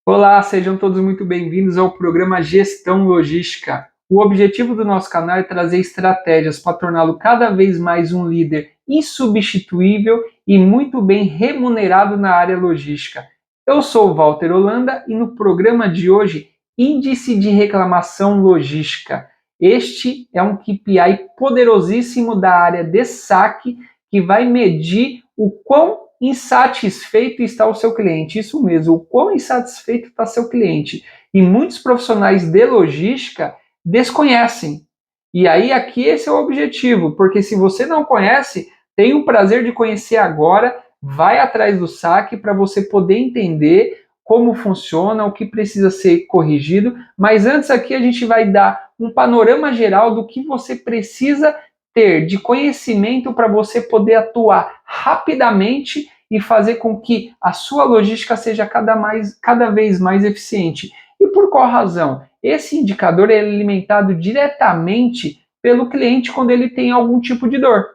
Olá, sejam todos muito bem-vindos ao programa Gestão Logística. O objetivo do nosso canal é trazer estratégias para torná-lo cada vez mais um líder insubstituível e muito bem remunerado na área logística. Eu sou o Walter Holanda e no programa de hoje, Índice de Reclamação Logística. Este é um KPI poderosíssimo da área de saque que vai medir o quão insatisfeito está o seu cliente. Isso mesmo, o quão insatisfeito está seu cliente. E muitos profissionais de logística desconhecem. E aí aqui esse é o objetivo, porque se você não conhece, tem o prazer de conhecer agora, vai atrás do saque para você poder entender como funciona, o que precisa ser corrigido, mas antes aqui a gente vai dar um panorama geral do que você precisa ter de conhecimento para você poder atuar rapidamente e fazer com que a sua logística seja cada vez mais eficiente. E por qual razão? Esse indicador é alimentado diretamente pelo cliente quando ele tem algum tipo de dor.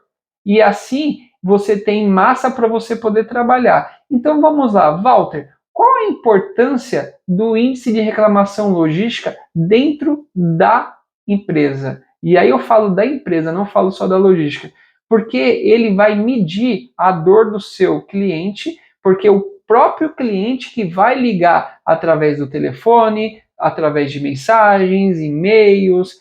E assim você tem massa para você poder trabalhar. Então vamos lá, Walter, qual a importância do índice de reclamação logística dentro da empresa? E aí eu falo da empresa, não falo só da logística, porque ele vai medir a dor do seu cliente, porque o próprio cliente que vai ligar através do telefone, através de mensagens, e-mails,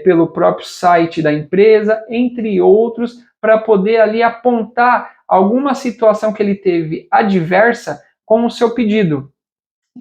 pelo próprio site da empresa, entre outros, para poder ali apontar alguma situação que ele teve adversa com o seu pedido.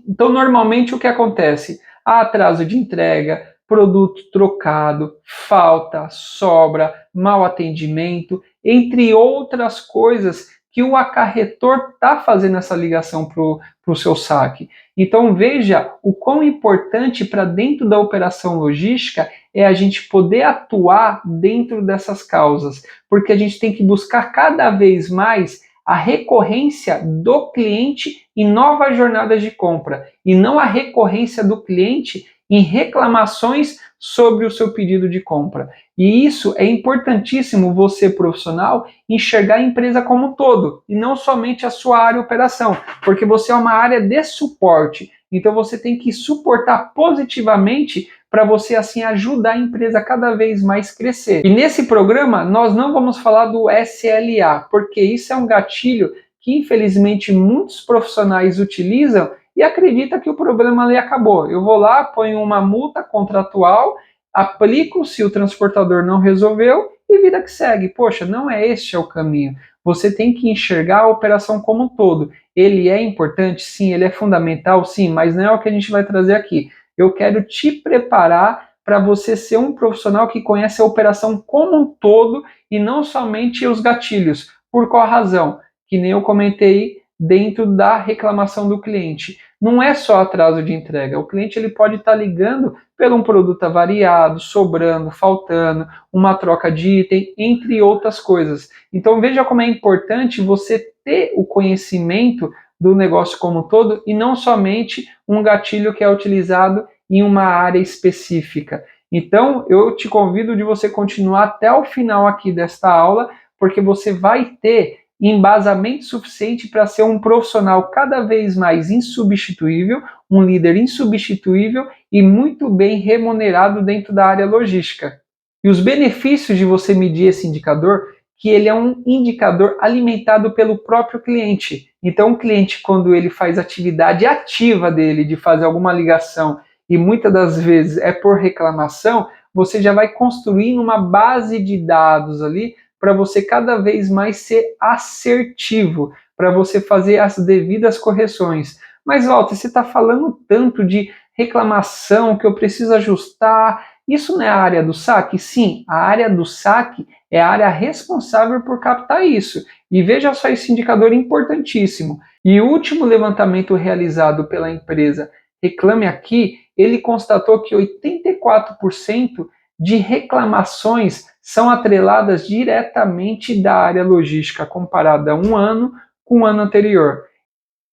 Então, normalmente o que acontece? Atraso de entrega, produto trocado, falta, sobra, mau atendimento, entre outras coisas que o acarretor está fazendo essa ligação para o seu saque. Então veja o quão importante para dentro da operação logística é a gente poder atuar dentro dessas causas, porque a gente tem que buscar cada vez mais a recorrência do cliente em novas jornadas de compra e não a recorrência do cliente em reclamações sobre o seu pedido de compra. E isso é importantíssimo você, profissional, enxergar a empresa como um todo e não somente a sua área de operação, porque você é uma área de suporte. Então você tem que suportar positivamente para você assim ajudar a empresa a cada vez mais crescer. E nesse programa nós não vamos falar do SLA, porque isso é um gatilho que infelizmente muitos profissionais utilizam e acredita que o problema ali acabou. Eu vou lá, ponho uma multa contratual, aplico se o transportador não resolveu e vida que segue. Poxa, não é este o caminho. Você tem que enxergar a operação como um todo. Ele é importante? Sim. Ele é fundamental? Sim, mas não é o que a gente vai trazer aqui. Eu quero te preparar para você ser um profissional que conhece a operação como um todo e não somente os gatilhos. Por qual razão? Que nem eu comentei dentro da reclamação do cliente. Não é só atraso de entrega. O cliente ele pode estar ligando pelo um produto avariado, sobrando, faltando, uma troca de item, entre outras coisas. Então veja como é importante você ter o conhecimento do negócio como um todo e não somente um gatilho que é utilizado em uma área específica. Então, eu te convido de você continuar até o final aqui desta aula, porque você vai ter embasamento suficiente para ser um profissional cada vez mais insubstituível, um líder insubstituível e muito bem remunerado dentro da área logística. E os benefícios de você medir esse indicador, que ele é um indicador alimentado pelo próprio cliente. Então, o cliente, quando ele faz atividade ativa dele de fazer alguma ligação, e muitas das vezes é por reclamação, você já vai construindo uma base de dados ali para você cada vez mais ser assertivo, para você fazer as devidas correções. Mas, Walter, você está falando tanto de reclamação que eu preciso ajustar. Isso não é a área do saque? Sim, a área do saque é a área responsável por captar isso. E veja só esse indicador importantíssimo. E o último levantamento realizado pela empresa Reclame Aqui, ele constatou que 84% de reclamações são atreladas diretamente da área logística, comparada a um ano com o ano anterior.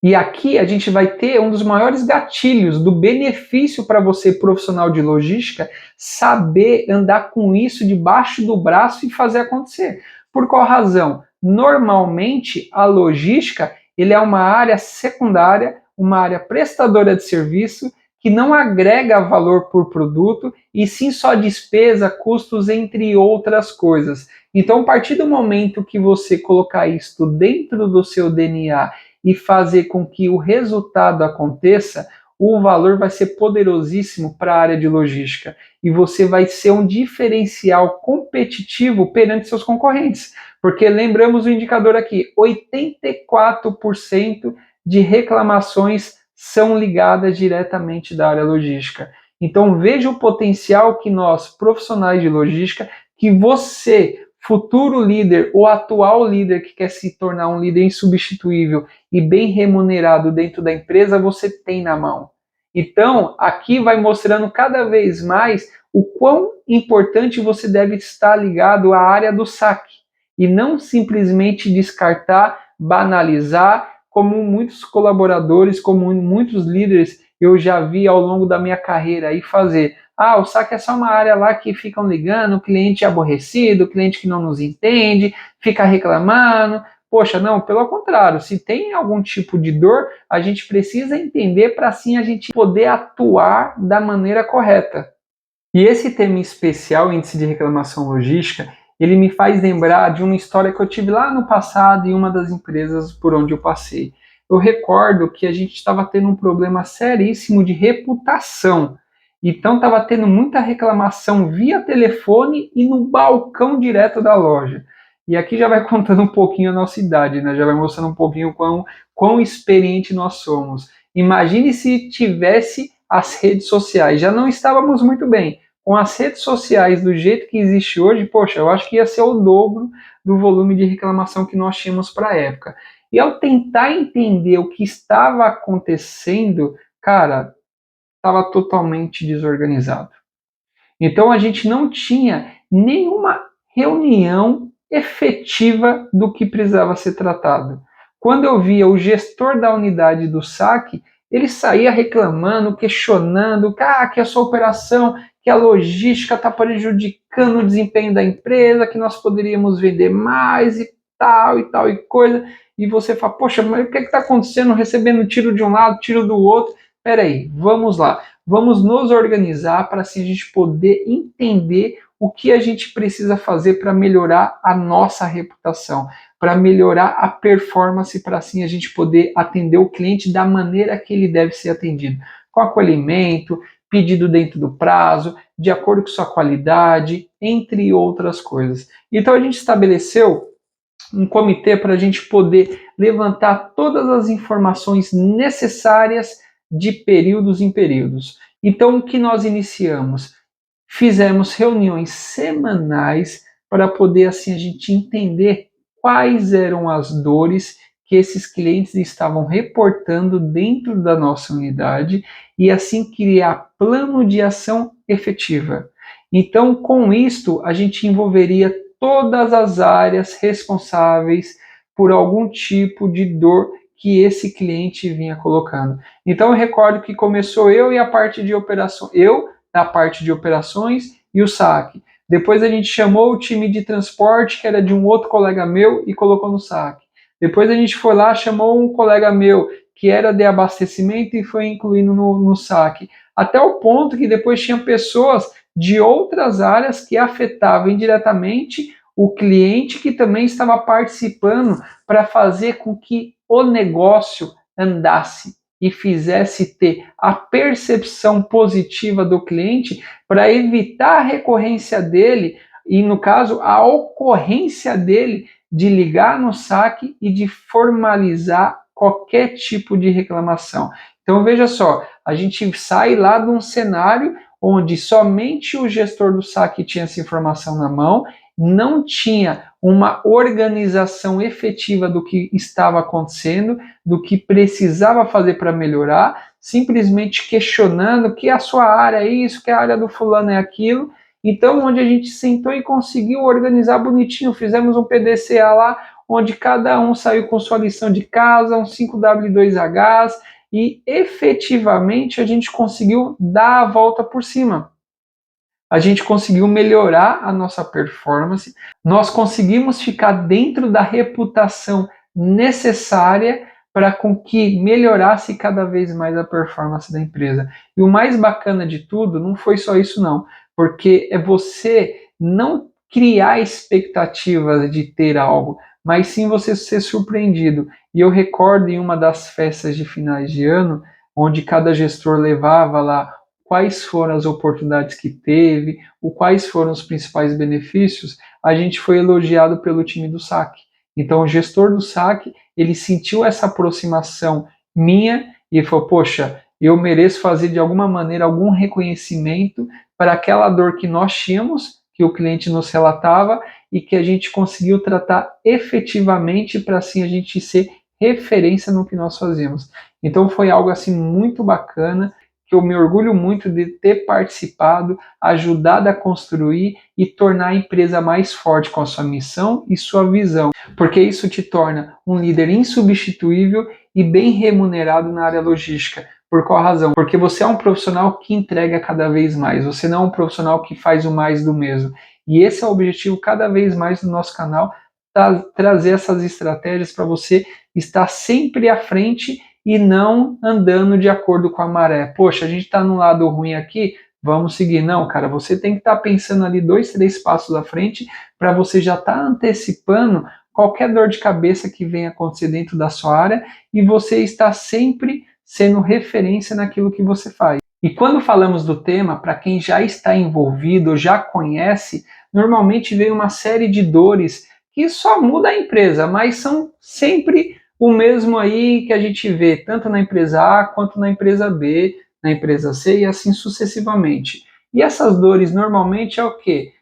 E aqui a gente vai ter um dos maiores gatilhos do benefício para você, profissional de logística, saber andar com isso debaixo do braço e fazer acontecer. Por qual razão? Normalmente, a logística ele é uma área secundária, uma área prestadora de serviço que não agrega valor por produto e sim só despesa, custos, entre outras coisas. Então, a partir do momento que você colocar isso dentro do seu DNA e fazer com que o resultado aconteça, o valor vai ser poderosíssimo para a área de logística e você vai ser um diferencial competitivo perante seus concorrentes. Porque lembramos o indicador aqui, 84% de reclamações são ligadas diretamente da área logística. Então veja o potencial que nós, profissionais de logística, que você, futuro líder ou atual líder que quer se tornar um líder insubstituível e bem remunerado dentro da empresa, você tem na mão. Então, aqui vai mostrando cada vez mais o quão importante você deve estar ligado à área do saque e não simplesmente descartar, banalizar, como muitos colaboradores, como muitos líderes eu já vi ao longo da minha carreira aí fazer. O saque é só uma área lá que ficam ligando, o cliente é aborrecido, o cliente que não nos entende, fica reclamando. Poxa, não, pelo contrário, se tem algum tipo de dor, a gente precisa entender para assim a gente poder atuar da maneira correta. E esse tema especial, índice de reclamação logística, ele me faz lembrar de uma história que eu tive lá no passado em uma das empresas por onde eu passei. Eu recordo que a gente estava tendo um problema seríssimo de reputação. Então estava tendo muita reclamação via telefone e no balcão direto da loja. E aqui já vai contando um pouquinho a nossa idade, né? Já vai mostrando um pouquinho quão experiente nós somos. Imagine se tivesse as redes sociais. Já não estávamos muito bem. Com as redes sociais do jeito que existe hoje, poxa, eu acho que ia ser o dobro do volume de reclamação que nós tínhamos para a época. E ao tentar entender o que estava acontecendo, cara, estava totalmente desorganizado. Então a gente não tinha nenhuma reunião efetiva do que precisava ser tratado. Quando eu via o gestor da unidade do saque, ele saía reclamando, questionando, que a sua operação, que a logística está prejudicando o desempenho da empresa, que nós poderíamos vender mais e tal e coisa. E você fala, poxa, mas o que está acontecendo? Recebendo tiro de um lado, tiro do outro. Peraí, vamos lá. Vamos nos organizar para assim a gente poder entender o que a gente precisa fazer para melhorar a nossa reputação, para melhorar a performance, para assim a gente poder atender o cliente da maneira que ele deve ser atendido, com acolhimento, pedido dentro do prazo, de acordo com sua qualidade, entre outras coisas. Então a gente estabeleceu um comitê para a gente poder levantar todas as informações necessárias de períodos em períodos. Então, o que nós iniciamos? Fizemos reuniões semanais para poder assim a gente entender quais eram as dores que esses clientes estavam reportando dentro da nossa unidade e assim criar plano de ação efetiva. Então, com isto, a gente envolveria todas as áreas responsáveis por algum tipo de dor que esse cliente vinha colocando. Então eu recordo que começou eu e a parte de operações, eu na parte de operações e o saque. Depois a gente chamou o time de transporte, que era de um outro colega meu, e colocou no saque. Depois a gente foi lá, chamou um colega meu, que era de abastecimento, e foi incluindo no saque. Até o ponto que depois tinha pessoas de outras áreas que afetavam indiretamente o cliente que também estava participando para fazer com que o negócio andasse e fizesse ter a percepção positiva do cliente para evitar a recorrência dele e, no caso, a ocorrência dele de ligar no saque e de formalizar qualquer tipo de reclamação. Então, veja só, a gente sai lá de um cenário onde somente o gestor do saque tinha essa informação na mão, não tinha uma organização efetiva do que estava acontecendo, do que precisava fazer para melhorar, simplesmente questionando que a sua área é isso, que a área do fulano é aquilo. Então, onde a gente sentou e conseguiu organizar bonitinho, fizemos um PDCA lá, onde cada um saiu com sua lição de casa, um 5W2Hs, e efetivamente a gente conseguiu dar a volta por cima. A gente conseguiu melhorar a nossa performance, nós conseguimos ficar dentro da reputação necessária para com que melhorasse cada vez mais a performance da empresa. E o mais bacana de tudo não foi só isso não, porque é você não criar expectativas de ter algo, mas sim você ser surpreendido. E eu recordo em uma das festas de finais de ano, onde cada gestor levava lá quais foram as oportunidades que teve, quais foram os principais benefícios, a gente foi elogiado pelo time do saque. Então, o gestor do saque, ele sentiu essa aproximação minha e falou, poxa, eu mereço fazer de alguma maneira algum reconhecimento para aquela dor que nós tínhamos, que o cliente nos relatava e que a gente conseguiu tratar efetivamente para assim a gente ser referência no que nós fazemos. Então foi algo assim muito bacana, que eu me orgulho muito de ter participado, ajudado a construir e tornar a empresa mais forte com a sua missão e sua visão, porque isso te torna um líder insubstituível e bem remunerado na área logística. Por qual razão? Porque você é um profissional que entrega cada vez mais, você não é um profissional que faz o mais do mesmo. E esse é o objetivo cada vez mais do nosso canal, trazer essas estratégias para você estar sempre à frente e não andando de acordo com a maré. Poxa, a gente está no lado ruim aqui, vamos seguir. Não, cara, você tem que estar pensando ali 2, 3 passos à frente para você já estar antecipando qualquer dor de cabeça que venha acontecer dentro da sua área e você está sempre sendo referência naquilo que você faz. E quando falamos do tema, para quem já está envolvido, já conhece, normalmente vem uma série de dores que só muda a empresa, mas são sempre o mesmo aí que a gente vê tanto na empresa A quanto na empresa B, na empresa C e assim sucessivamente. E essas dores normalmente é o quê?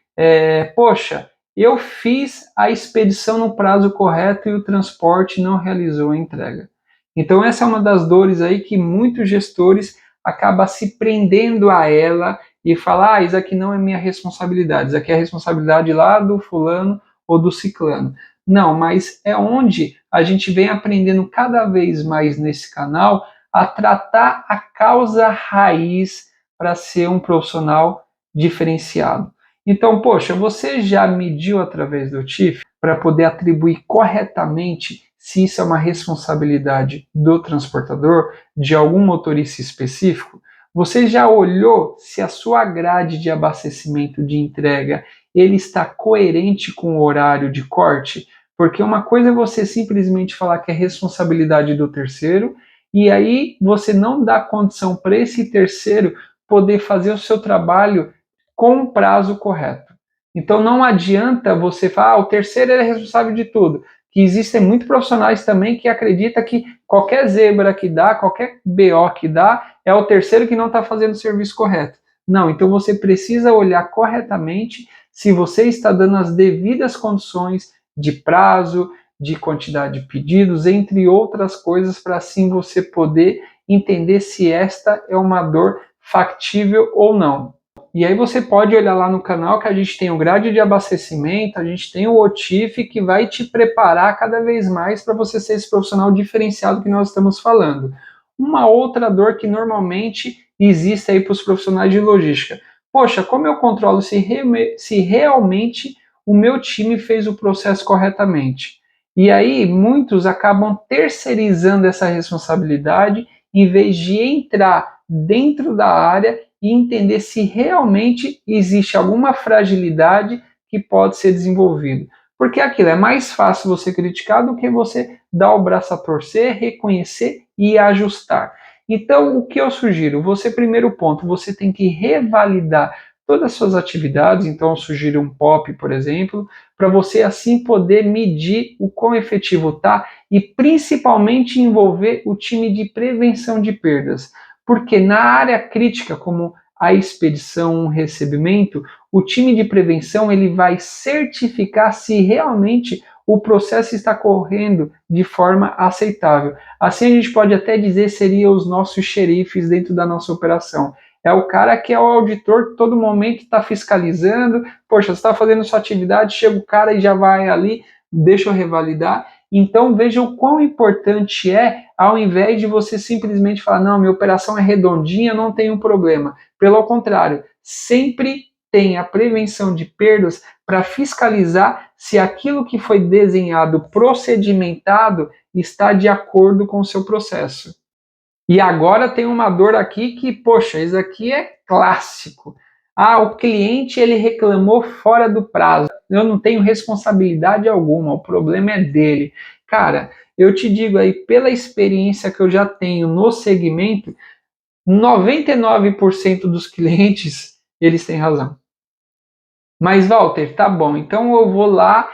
Poxa, eu fiz a expedição no prazo correto e o transporte não realizou a entrega. Então essa é uma das dores aí que muitos gestores acabam se prendendo a ela e falam, isso aqui não é minha responsabilidade, isso aqui é a responsabilidade lá do fulano ou do ciclano. Não, mas é onde a gente vem aprendendo cada vez mais nesse canal a tratar a causa raiz para ser um profissional diferenciado. Então, poxa, você já mediu através do TIF para poder atribuir corretamente se isso é uma responsabilidade do transportador, de algum motorista específico? Você já olhou se a sua grade de abastecimento de entrega ele está coerente com o horário de corte? Porque uma coisa é você simplesmente falar que é responsabilidade do terceiro, e aí você não dá condição para esse terceiro poder fazer o seu trabalho com o prazo correto. Então não adianta você falar, o terceiro é responsável de tudo. Que existem muitos profissionais também que acreditam que qualquer zebra que dá, qualquer BO que dá, é o terceiro que não está fazendo o serviço correto. Não, então você precisa olhar corretamente se você está dando as devidas condições de prazo, de quantidade de pedidos, entre outras coisas, para assim você poder entender se esta é uma dor factível ou não. E aí você pode olhar lá no canal que a gente tem o grade de abastecimento, a gente tem o OTIF que vai te preparar cada vez mais para você ser esse profissional diferenciado que nós estamos falando. Uma outra dor que normalmente existe aí para os profissionais de logística. Poxa, como eu controlo se realmente o meu time fez o processo corretamente? E aí muitos acabam terceirizando essa responsabilidade em vez de entrar dentro da área e entender se realmente existe alguma fragilidade que pode ser desenvolvida. Porque aquilo é mais fácil você criticar do que você dar o braço a torcer, reconhecer e ajustar. Então, o que eu sugiro? Você, primeiro ponto, você tem que revalidar todas as suas atividades. Então, eu sugiro um POP, por exemplo, para você assim poder medir o quão efetivo está e principalmente envolver o time de prevenção de perdas. Porque na área crítica, como a expedição, o recebimento, o time de prevenção ele vai certificar se realmente o processo está correndo de forma aceitável. Assim a gente pode até dizer seriam os nossos xerifes dentro da nossa operação. É o cara que é o auditor que todo momento está fiscalizando. Poxa, você está fazendo sua atividade, chega o cara e já vai ali, deixa eu revalidar. Então veja o quão importante é, ao invés de você simplesmente falar, não, minha operação é redondinha, não tem um problema. Pelo contrário, sempre tem a prevenção de perdas para fiscalizar se aquilo que foi desenhado, procedimentado, está de acordo com o seu processo. E agora tem uma dor aqui que, poxa, isso aqui é clássico. Ah, o cliente ele reclamou fora do prazo. Eu não tenho responsabilidade alguma, o problema é dele. Cara, eu te digo aí, pela experiência que eu já tenho no segmento, 99% dos clientes, eles têm razão. Mas, Walter, tá bom, então eu vou lá,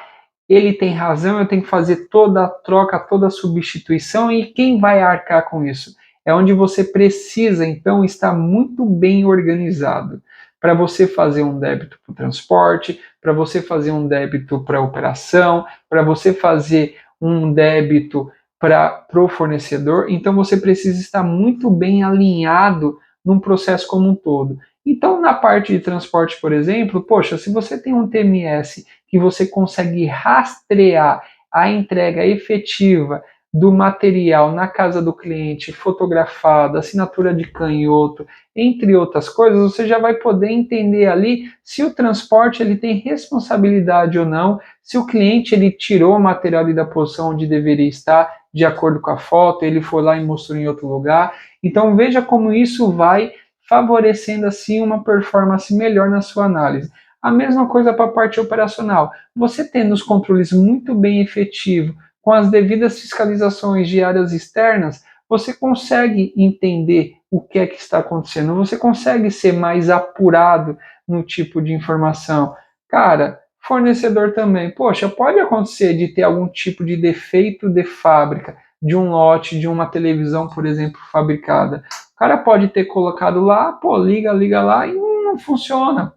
ele tem razão, eu tenho que fazer toda a troca, toda a substituição, e quem vai arcar com isso? É onde você precisa, então, estar muito bem organizado para você fazer um débito para o transporte, para você fazer um débito para a operação, para você fazer um débito para o fornecedor. Então, você precisa estar muito bem alinhado num processo como um todo. Então, na parte de transporte, por exemplo, poxa, se você tem um TMS que você consegue rastrear a entrega efetiva do material na casa do cliente, fotografado, assinatura de canhoto, entre outras coisas, você já vai poder entender ali se o transporte ele tem responsabilidade ou não, se o cliente ele tirou o material ali da posição onde deveria estar, de acordo com a foto, ele foi lá e mostrou em outro lugar. Então veja como isso vai favorecendo assim uma performance melhor na sua análise. A mesma coisa para a parte operacional. Você tendo os controles muito bem efetivos, com as devidas fiscalizações de áreas externas, você consegue entender o que é que está acontecendo, você consegue ser mais apurado no tipo de informação. Cara, fornecedor também. Poxa, pode acontecer de ter algum tipo de defeito de fábrica, de um lote, de uma televisão, por exemplo, fabricada. O cara pode ter colocado lá, pô, liga lá e não funciona.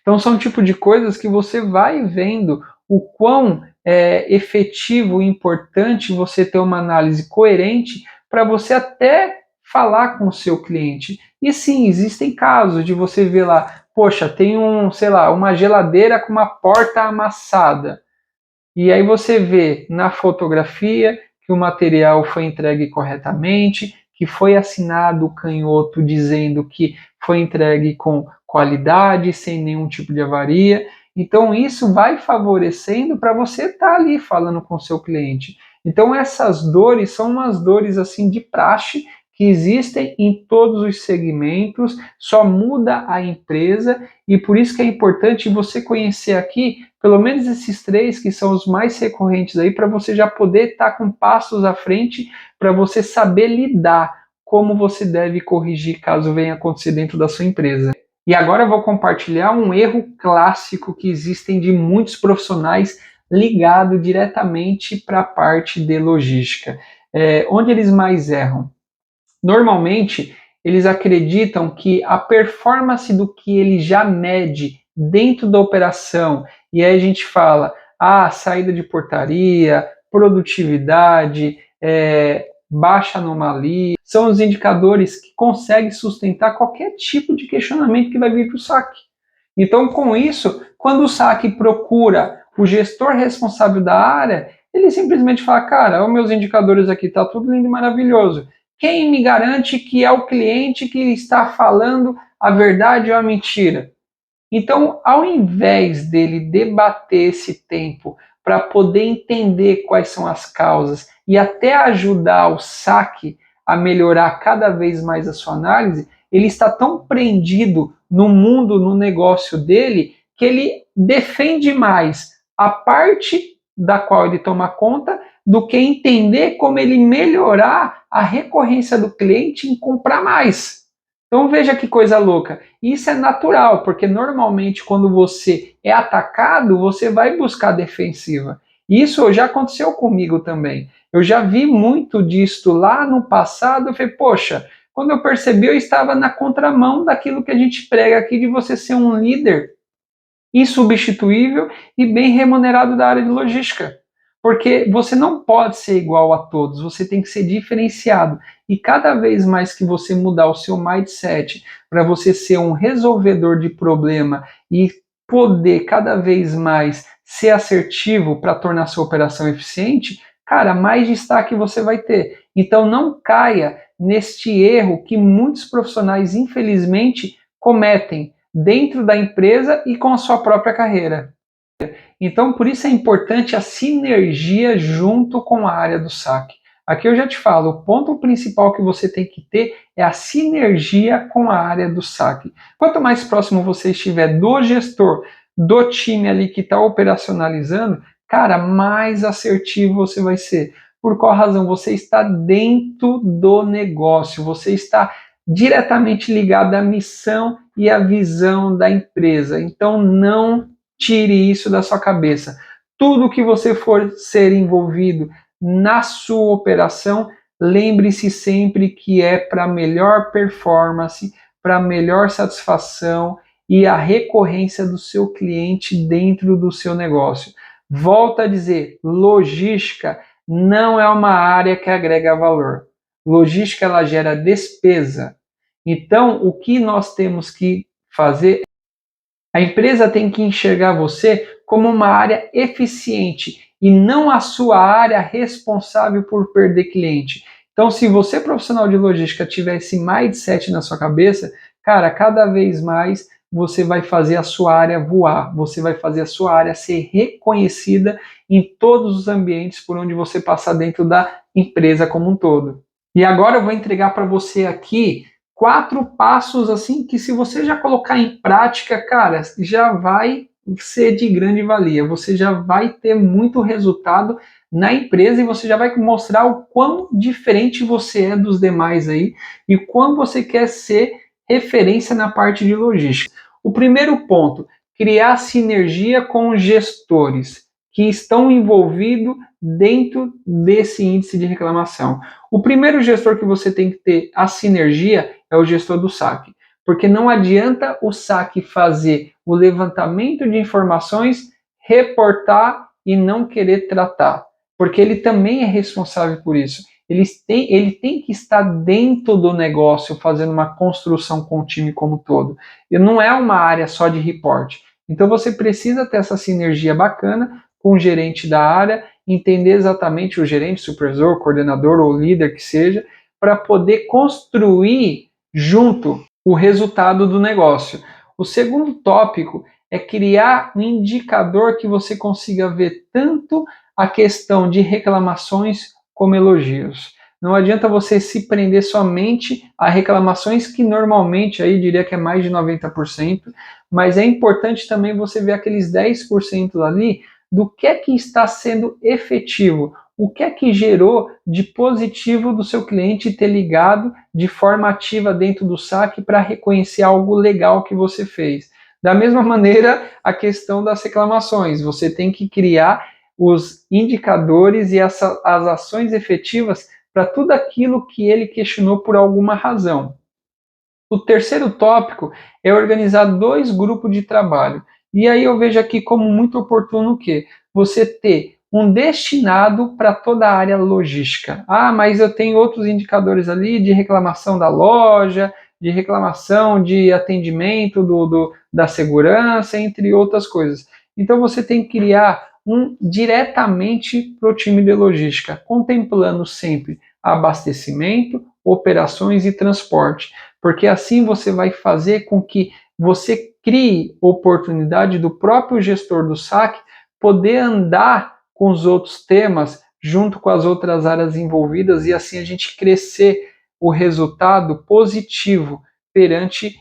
Então são tipo de coisas que você vai vendo o quão efetivo e importante você ter uma análise coerente para você até falar com o seu cliente. E sim, existem casos de você ver lá, poxa, tem sei lá, uma geladeira com uma porta amassada. E aí você vê na fotografia que o material foi entregue corretamente, que foi assinado o canhoto dizendo que foi entregue com qualidade, sem nenhum tipo de avaria. Então isso vai favorecendo para você estar ali falando com o seu cliente. Então essas dores são umas dores assim de praxe que existem em todos os segmentos, só muda a empresa e por isso que é importante você conhecer aqui pelo menos esses três que são os mais recorrentes aí para você já poder estar com passos à frente para você saber lidar como você deve corrigir caso venha acontecer dentro da sua empresa. E agora eu vou compartilhar um erro clássico que existem de muitos profissionais ligado diretamente para a parte de logística. Onde eles mais erram? Normalmente, eles acreditam que a performance do que ele já mede dentro da operação, e aí a gente fala, saída de portaria, produtividade, baixa anomalia, são os indicadores que conseguem sustentar qualquer tipo de questionamento que vai vir para o saque. Então, com isso, quando o saque procura o gestor responsável da área, ele simplesmente fala, cara, os meus indicadores aqui tá tudo lindo e maravilhoso. Quem me garante que é o cliente que está falando a verdade ou a mentira? Então, ao invés dele debater esse tempo para poder entender quais são as causas e até ajudar o saque a melhorar cada vez mais a sua análise, ele está tão prendido no mundo, no negócio dele, que ele defende mais a parte da qual ele toma conta do que entender como ele melhorar a recorrência do cliente em comprar mais. Então veja que coisa louca. Isso é natural, porque normalmente quando você é atacado, você vai buscar defensiva. Isso já aconteceu comigo também. Eu já vi muito disso lá no passado. Eu falei, poxa, quando eu percebi, eu estava na contramão daquilo que a gente prega aqui de você ser um líder insubstituível e bem remunerado da área de logística. Porque você não pode ser igual a todos, você tem que ser diferenciado. E cada vez mais que você mudar o seu mindset para você ser um resolvedor de problema e poder cada vez mais ser assertivo para tornar sua operação eficiente, cara, mais destaque você vai ter. Então não caia neste erro que muitos profissionais, infelizmente, cometem dentro da empresa e com a sua própria carreira. Então, por isso é importante a sinergia junto com a área do saque. Aqui eu já te falo, o ponto principal que você tem que ter é a sinergia com a área do saque. Quanto mais próximo você estiver do gestor, do time ali que está operacionalizando, cara, mais assertivo você vai ser. Por qual razão? Você está dentro do negócio, você está diretamente ligado à missão e à visão da empresa. Então, não tire isso da sua cabeça. Tudo que você for ser envolvido na sua operação, lembre-se sempre que é para melhor performance, para melhor satisfação e a recorrência do seu cliente dentro do seu negócio. Volto a dizer, logística não é uma área que agrega valor. Logística ela gera despesa. Então, o que nós temos que fazer, a empresa tem que enxergar você como uma área eficiente e não a sua área responsável por perder cliente. Então, se você, profissional de logística, tiver esse mindset na sua cabeça, cara, cada vez mais você vai fazer a sua área voar, você vai fazer a sua área ser reconhecida em todos os ambientes por onde você passar dentro da empresa como um todo. E agora eu vou entregar para você aqui 4 passos assim que se você já colocar em prática, cara, já vai ser de grande valia. Você já vai ter muito resultado na empresa e você já vai mostrar o quão diferente você é dos demais aí e quão você quer ser referência na parte de logística. O primeiro ponto, criar sinergia com os gestores que estão envolvidos dentro desse índice de reclamação. O primeiro gestor que você tem que ter a sinergia é o gestor do saque. Porque não adianta o saque fazer o levantamento de informações, reportar e não querer tratar. Porque ele também é responsável por isso. Ele tem que estar dentro do negócio, fazendo uma construção com o time como um todo. E não é uma área só de reporte. Então você precisa ter essa sinergia bacana com o gerente da área, entender exatamente o gerente, supervisor, coordenador ou líder que seja, para poder construir junto o resultado do negócio. O segundo tópico é criar um indicador que você consiga ver tanto a questão de reclamações como elogios. Não adianta você se prender somente a reclamações, que normalmente aí diria que é mais de 90%, mas é importante também você ver aqueles 10% ali do que é que está sendo efetivo, o que é que gerou de positivo do seu cliente ter ligado de forma ativa dentro do saque para reconhecer algo legal que você fez. Da mesma maneira, a questão das reclamações, você tem que criar os indicadores e as ações efetivas para tudo aquilo que ele questionou por alguma razão. O terceiro tópico é organizar 2 grupos de trabalho. E aí eu vejo aqui como muito oportuno o quê? Você ter um destinado para toda a área logística. Ah, mas eu tenho outros indicadores ali de reclamação da loja, de reclamação de atendimento da segurança, entre outras coisas. Então você tem que criar um diretamente para o time de logística, contemplando sempre abastecimento, operações e transporte, porque assim você vai fazer com que você crie oportunidade do próprio gestor do saque poder andar com os outros temas junto com as outras áreas envolvidas e assim a gente crescer o resultado positivo perante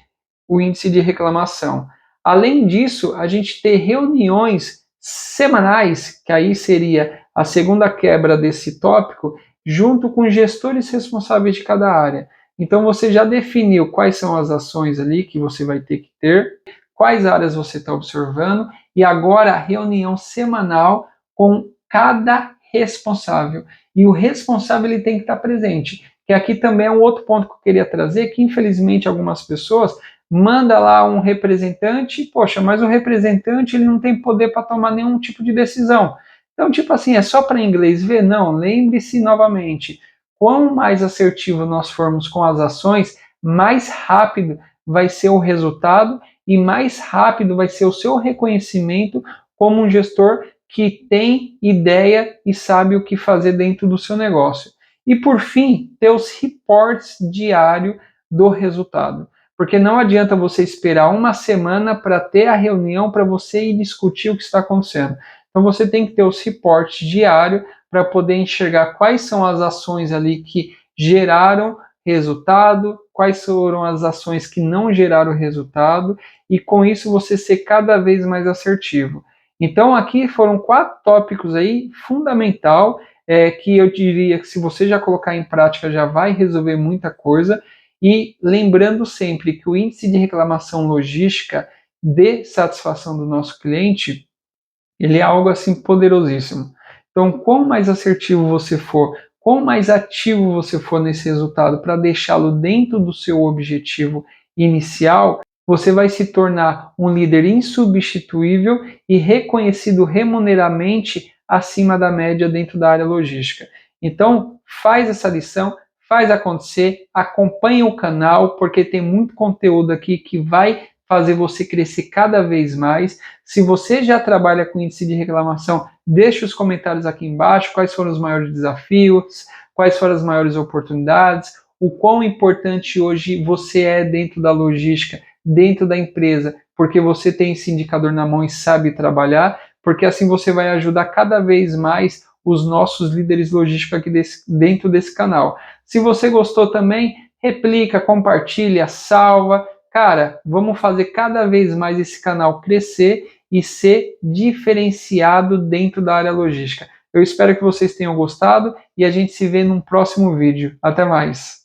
o índice de reclamação. Além disso, a gente ter reuniões semanais, que aí seria a segunda quebra desse tópico, junto com gestores responsáveis de cada área. Então você já definiu quais são as ações ali que você vai ter que ter, quais áreas você está observando, e agora a reunião semanal com cada responsável. E o responsável ele tem que estar presente. Que aqui também é um outro ponto que eu queria trazer, que infelizmente algumas pessoas manda lá um representante, poxa, mas o representante ele não tem poder para tomar nenhum tipo de decisão. Então, tipo assim, é só para inglês ver? Não, lembre-se novamente, quanto mais assertivo nós formos com as ações, mais rápido vai ser o resultado e mais rápido vai ser o seu reconhecimento como um gestor que tem ideia e sabe o que fazer dentro do seu negócio. E por fim, ter os reports diários do resultado. Porque não adianta você esperar uma semana para ter a reunião para você ir discutir o que está acontecendo. Então você tem que ter os reportes diários para poder enxergar quais são as ações ali que geraram resultado, quais foram as ações que não geraram resultado, e com isso você ser cada vez mais assertivo. Então aqui foram 4 tópicos aí fundamental, que eu diria que se você já colocar em prática já vai resolver muita coisa. E lembrando sempre que o índice de reclamação logística de satisfação do nosso cliente, ele é algo assim poderosíssimo. Então, quanto mais assertivo você for, quanto mais ativo você for nesse resultado para deixá-lo dentro do seu objetivo inicial, você vai se tornar um líder insubstituível e reconhecido remuneramente acima da média dentro da área logística. Então, faz essa lição, faz acontecer, acompanha o canal, porque tem muito conteúdo aqui que vai fazer você crescer cada vez mais. Se você já trabalha com índice de reclamação, deixe os comentários aqui embaixo, quais foram os maiores desafios, quais foram as maiores oportunidades, o quão importante hoje você é dentro da logística, dentro da empresa, porque você tem esse indicador na mão e sabe trabalhar, porque assim você vai ajudar cada vez mais os nossos líderes logísticos aqui dentro desse canal. Se você gostou também, replica, compartilha, salva. Cara, vamos fazer cada vez mais esse canal crescer e ser diferenciado dentro da área logística. Eu espero que vocês tenham gostado e a gente se vê num próximo vídeo. Até mais!